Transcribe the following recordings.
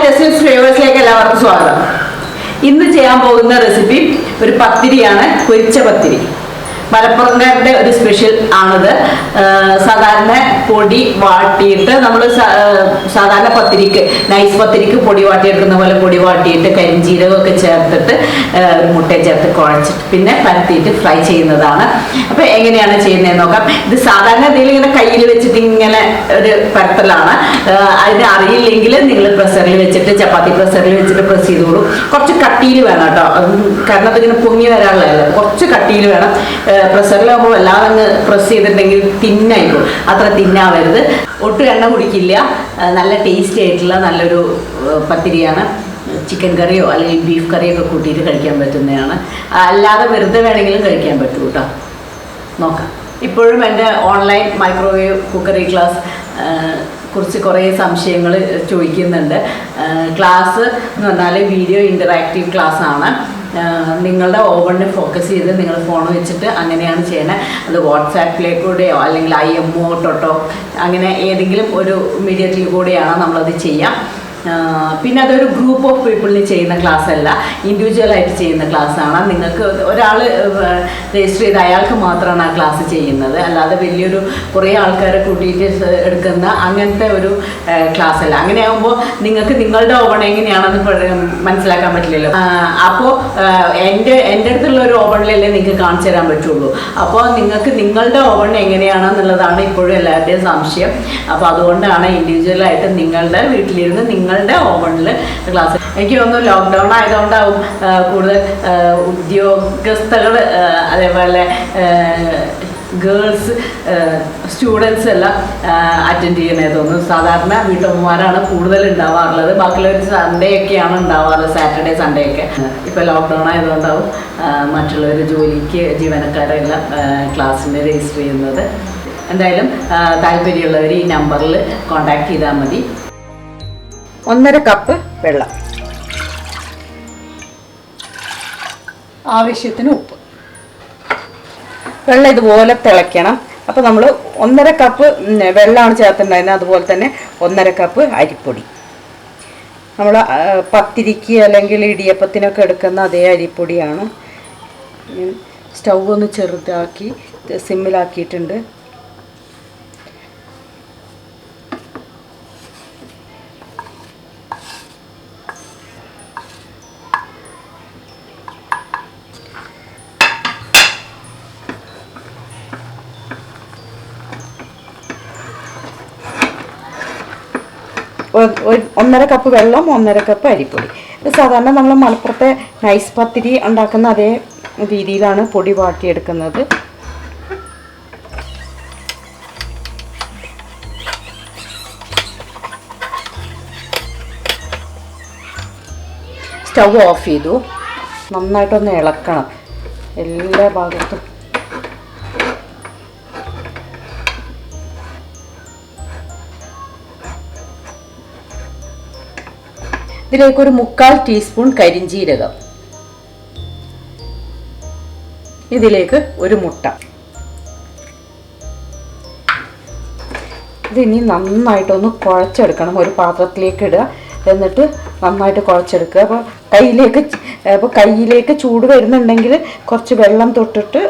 thesnim'sflavours എല്ലാവർക്കും സ്വാഗതം. ഇന്ന് ചെയ്യാൻ പോകുന്ന റെസിപ്പി ഒരു പത്തിരിയാണ്, പൊരിച്ച പത്തിരി. മലപ്പുറംകാരുടെ ഒരു സ്പെഷ്യൽ ആണിത്. സാധാരണ പൊടി വാട്ടിയിട്ട് നമ്മൾ സാധാരണ പത്തിരിക്ക് നൈസ് പത്തിരിക്ക് പൊടി വാട്ടിയെടുക്കുന്ന പോലെ പൊടി വാട്ടിയിട്ട് കരിഞ്ചീരകമൊക്കെ ചേർത്തിട്ട് മുട്ടയും ചേർത്ത് കുഴച്ചിട്ട് പിന്നെ പരത്തിയിട്ട് ഫ്രൈ ചെയ്യുന്നതാണ്. അപ്പോൾ എങ്ങനെയാണ് ചെയ്യുന്നതെന്ന് നോക്കാം. ഇത് സാധാരണ എന്തെങ്കിലും ഇങ്ങനെ കയ്യിൽ വെച്ചിട്ട് ഇങ്ങനെ ഒരു പരത്തലാണ്. അതിന് അറിയില്ലെങ്കിൽ നിങ്ങൾ പ്രഷറിൽ വെച്ചിട്ട് ചപ്പാത്തി പ്രഷറിൽ വെച്ചിട്ട് പ്രസ് ചെയ്തോളൂ. കുറച്ച് കട്ടിയിൽ വേണം കേട്ടോ, കാരണം അതിങ്ങനെ പൊങ്ങി വരാനുള്ളതല്ല. കുറച്ച് കട്ടിയിൽ വേണം. പ്രഷറിലാകുമ്പോൾ വല്ലാതെ അങ്ങ് പ്രസ് ചെയ്തിട്ടുണ്ടെങ്കിൽ തിന്നായിപ്പോൾ അത്ര തിന്നാവരുത്. ഒട്ടും എണ്ണ കുടിക്കില്ല. നല്ല ടേസ്റ്റി ആയിട്ടുള്ള നല്ലൊരു പത്തിരിയാണ്. ചിക്കൻ കറിയോ അല്ലെങ്കിൽ ബീഫ് കറിയോ ഒക്കെ കൂട്ടിയിട്ട് കഴിക്കാൻ പറ്റുന്നതാണ്. അല്ലാതെ വെറുതെ വേണമെങ്കിലും കഴിക്കാൻ പറ്റും കേട്ടോ. നോക്കാം. ഇപ്പോഴും എൻ്റെ ഓൺലൈൻ മൈക്രോവേവ് കുക്കറി ക്ലാസ് കുറിച്ച് കുറേ സംശയങ്ങൾ ചോദിക്കുന്നുണ്ട്. ക്ലാസ് എന്ന് പറഞ്ഞാൽ വീഡിയോ ഇൻ്ററാക്റ്റീവ് ക്ലാസ് ആണ്. നിങ്ങളുടെ ഓവണിനെ ഫോക്കസ് ചെയ്ത് നിങ്ങൾ ഫോൺ വെച്ചിട്ട് അങ്ങനെയാണ് ചെയ്യണത്. അത് വാട്സാപ്പിലേക്കൂടെയോ അല്ലെങ്കിൽ IMO ടോട്ടോ അങ്ങനെ ഏതെങ്കിലും ഒരു മീഡിയത്തിൽ കൂടെയാണ് നമ്മളത് ചെയ്യാം. പിന്നെ അതൊരു ഗ്രൂപ്പ് ഓഫ് പീപ്പിളിന് ചെയ്യുന്ന ക്ലാസ് അല്ല, ഇൻഡിവിജ്വലായിട്ട് ചെയ്യുന്ന ക്ലാസ്സാണ്. നിങ്ങൾക്ക് ഒരാൾ രജിസ്റ്റർ ചെയ്ത് അയാൾക്ക് മാത്രമാണ് ആ ക്ലാസ് ചെയ്യുന്നത്. അല്ലാതെ വലിയൊരു കുറേ ആൾക്കാരെ കൂട്ടിയിട്ട് എടുക്കുന്ന അങ്ങനത്തെ ഒരു ക്ലാസ് അല്ല. അങ്ങനെ ആകുമ്പോൾ നിങ്ങൾക്ക് നിങ്ങളുടെ ഓവൺ എങ്ങനെയാണെന്ന് മനസ്സിലാക്കാൻ പറ്റില്ലല്ലോ. അപ്പോൾ എൻ്റെ അടുത്തുള്ള ഒരു ഓവണിലല്ലേ നിങ്ങൾക്ക് കാണിച്ചു തരാൻ പറ്റുള്ളൂ. അപ്പോൾ നിങ്ങൾക്ക് നിങ്ങളുടെ ഓവൺ എങ്ങനെയാണെന്നുള്ളതാണ് ഇപ്പോഴും എല്ലാവരുടെയും സംശയം. അപ്പോൾ അതുകൊണ്ടാണ് ഇൻഡിവിജ്വലായിട്ട് നിങ്ങളുടെ വീട്ടിലിരുന്ന് നിങ്ങളുടെ ഓവണിൽ ക്ലാസ്. എനിക്ക് തോന്നുന്നു ലോക്ക്ഡൗൺ ആയതുകൊണ്ടാവും കൂടുതൽ ഉദ്യോഗസ്ഥകൾ അതേപോലെ ഗേൾസ് സ്റ്റുഡൻസ് എല്ലാം അറ്റൻഡ് ചെയ്യണേ തോന്നുന്നു. സാധാരണ വീട്ടമ്മമാരാണ് കൂടുതൽ ഉണ്ടാവാറുള്ളത്. ബാക്കിയുള്ളൊരു സൺഡേ ഒക്കെയാണ് ഉണ്ടാവാറുള്ളത്, സാറ്റർഡേ സൺഡേ ഒക്കെ. ഇപ്പോൾ ലോക്ക്ഡൗൺ ആയതുകൊണ്ടാവും മറ്റുള്ളവർ ജോലിക്ക് ജീവനക്കാരെല്ലാം ക്ലാസ്സിന് രജിസ്റ്റർ ചെയ്യുന്നത്. എന്തായാലും താല്പര്യമുള്ളവർ ഈ നമ്പറിൽ കോൺടാക്ട് ചെയ്താൽ മതി. 1.5 കപ്പ് വെള്ളം, ആവശ്യത്തിന് ഉപ്പ്. വെള്ളം ഇതുപോലെ തിളയ്ക്കണം. അപ്പോൾ നമ്മൾ 1.5 കപ്പ് വെള്ളമാണ് ചേർത്തിട്ടുണ്ടായിരുന്നത്. അതുപോലെ തന്നെ 1.5 കപ്പ് അരിപ്പൊടി. നമ്മൾ പത്തിരിക്ക് അല്ലെങ്കിൽ ഇടിയപ്പത്തിനൊക്കെ എടുക്കുന്ന അതേ അരിപ്പൊടിയാണ്. സ്റ്റൗ ഒന്ന് ചെറുതാക്കി സിമ്മിലാക്കിയിട്ടുണ്ട്. ഒന്നര കപ്പ് വെള്ളം, 1.5 കപ്പ് അരിപ്പൊടി. ഇത് സാധാരണ നമ്മൾ മലപ്പുറത്തെ നൈസ് പത്തിരി ഉണ്ടാക്കുന്ന അതേ രീതിയിലാണ് പൊടി വാട്ടിയെടുക്കുന്നത്. സ്റ്റൗ ഓഫ് ചെയ്തു. നന്നായിട്ടൊന്ന് ഇളക്കണം എല്ലാ ഭാഗത്തും. ഇതിലേക്കൊരു 1/4 ടീസ്പൂൺ കരിഞ്ചീരകം, ഇതിലേക്ക് ഒരു മുട്ട. ഇതിനി നന്നായിട്ടൊന്ന് കുഴച്ചെടുക്കണം. ഒരു പാത്രത്തിലേക്ക് ഇടുക, എന്നിട്ട് നന്നായിട്ട് കുഴച്ചെടുക്കുക. അപ്പോൾ കയ്യിലേക്ക് ചൂട് വരുന്നുണ്ടെങ്കിൽ കുറച്ച് വെള്ളം തൊട്ടിട്ട്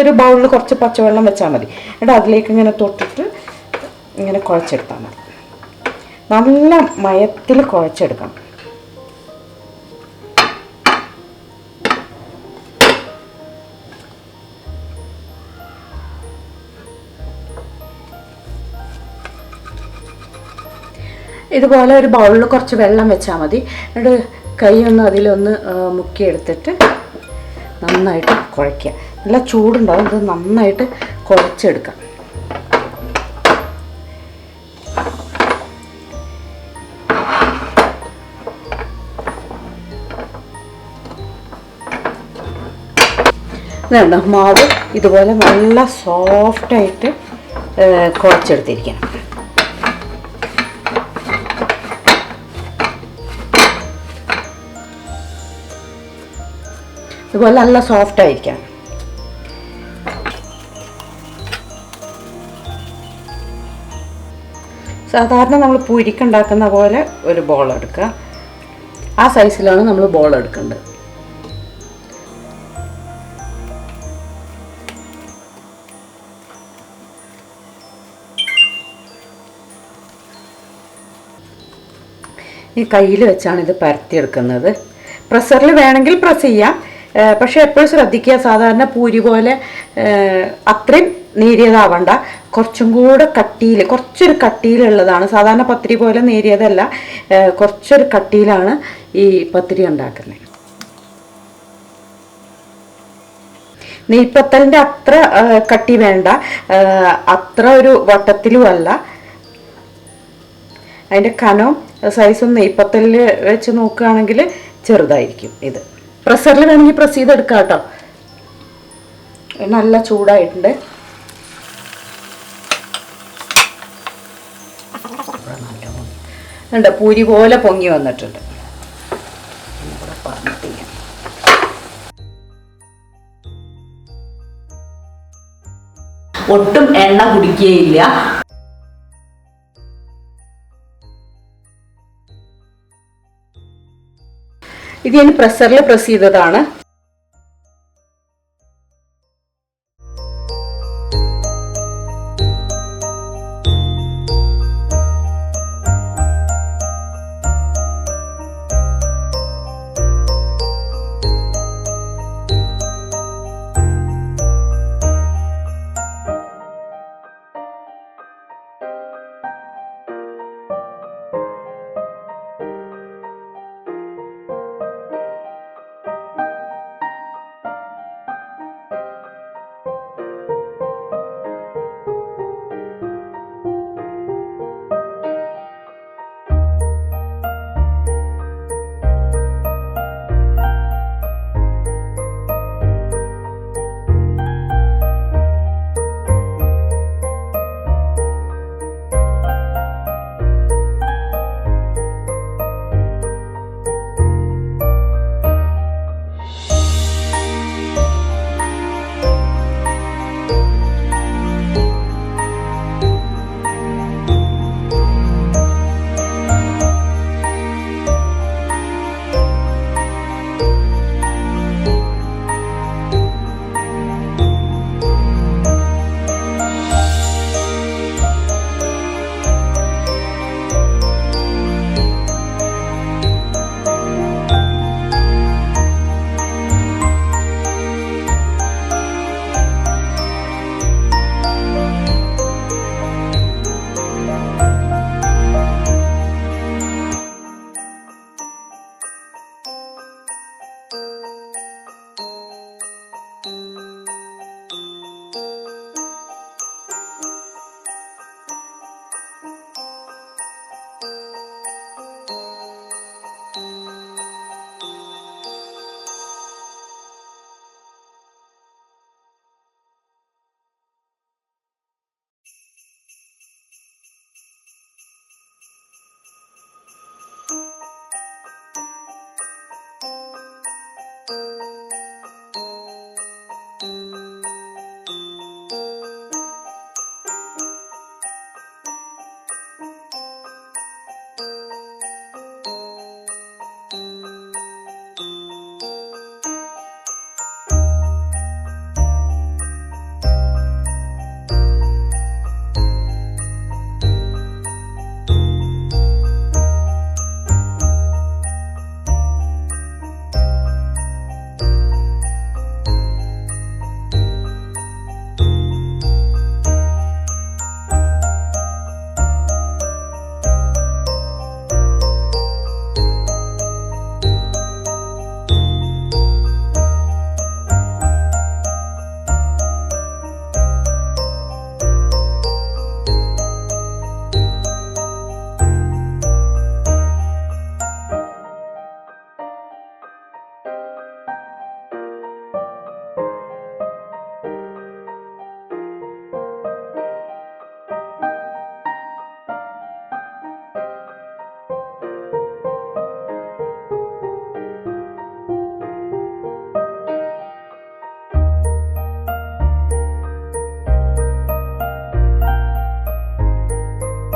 ഒരു ബൗളിൽ കുറച്ച് പച്ചവെള്ളം വെച്ചാൽ മതി. എന്നിട്ട് അതിലേക്ക് ഇങ്ങനെ തൊട്ടിട്ട് ഇങ്ങനെ കുഴച്ചെടുത്താൽ മതി. നല്ല മയത്തിൽ കുഴച്ചെടുക്കണം. ഇതുപോലെ ഒരു ബൗളിൽ കുറച്ച് വെള്ളം വെച്ചാൽ മതി. എന്നിട്ട് കൈ ഒന്ന് അതിലൊന്ന് മുക്കിയെടുത്തിട്ട് നന്നായിട്ട് കുഴയ്ക്കുക. നല്ല ചൂടുണ്ടാവും. ഇത് നന്നായിട്ട് കുഴച്ചെടുക്കാം. ഇതുണ്ട് മാവ് ഇതുപോലെ നല്ല സോഫ്റ്റായിട്ട് കുഴച്ചെടുത്തിരിക്കണം. ഇതുപോലെ നല്ല സോഫ്റ്റായിരിക്കണം. സാധാരണ നമ്മൾ പൂരിക്കുണ്ടാക്കുന്ന പോലെ ഒരു ബോൾ എടുക്കുക. ആ സൈസിലാണ് നമ്മൾ ബോൾ എടുക്കേണ്ടത്. ഈ കയ്യിൽ വെച്ചാണ് ഇത് പരത്തിയെടുക്കുന്നത്. പ്രസ്സറിൽ വേണമെങ്കിൽ പ്രസ് ചെയ്യാം, പക്ഷേ എപ്പോഴും ശ്രദ്ധിക്കുക, സാധാരണ പൂരി പോലെ അത്രയും നേരിയതാവണ്ട, കുറച്ചും കൂടെ കട്ടിയിൽ, കുറച്ചൊരു കട്ടിയിലുള്ളതാണ്. സാധാരണ പത്തിരി പോലെ നേരിയതല്ല, കുറച്ചൊരു കട്ടിയിലാണ് ഈ പത്തിരി ഉണ്ടാക്കുന്നത്. നെയ്പത്തലിൻ്റെ അത്ര കട്ടി വേണ്ട, അത്ര ഒരു വട്ടത്തിലും അല്ല. അതിൻ്റെ കനവും സൈസും നെയ്പത്തലിൽ വെച്ച് നോക്കുകയാണെങ്കിൽ ചെറുതായിരിക്കും. ഇത് പ്രസ്സറിൽ വേണമെങ്കിൽ പ്രസ് ചെയ്തെടുക്കാം കേട്ടോ. നല്ല ചൂടായിട്ടുണ്ട്. ഉണ്ട്, പൂരി പോലെ പൊങ്ങി വന്നിട്ടുണ്ട്. ഒട്ടും എണ്ണ കുടിക്കുകയില്ല. ഇത് ഞാൻ പ്രസ്സറിൽ പ്രസ് ചെയ്തതാണ്.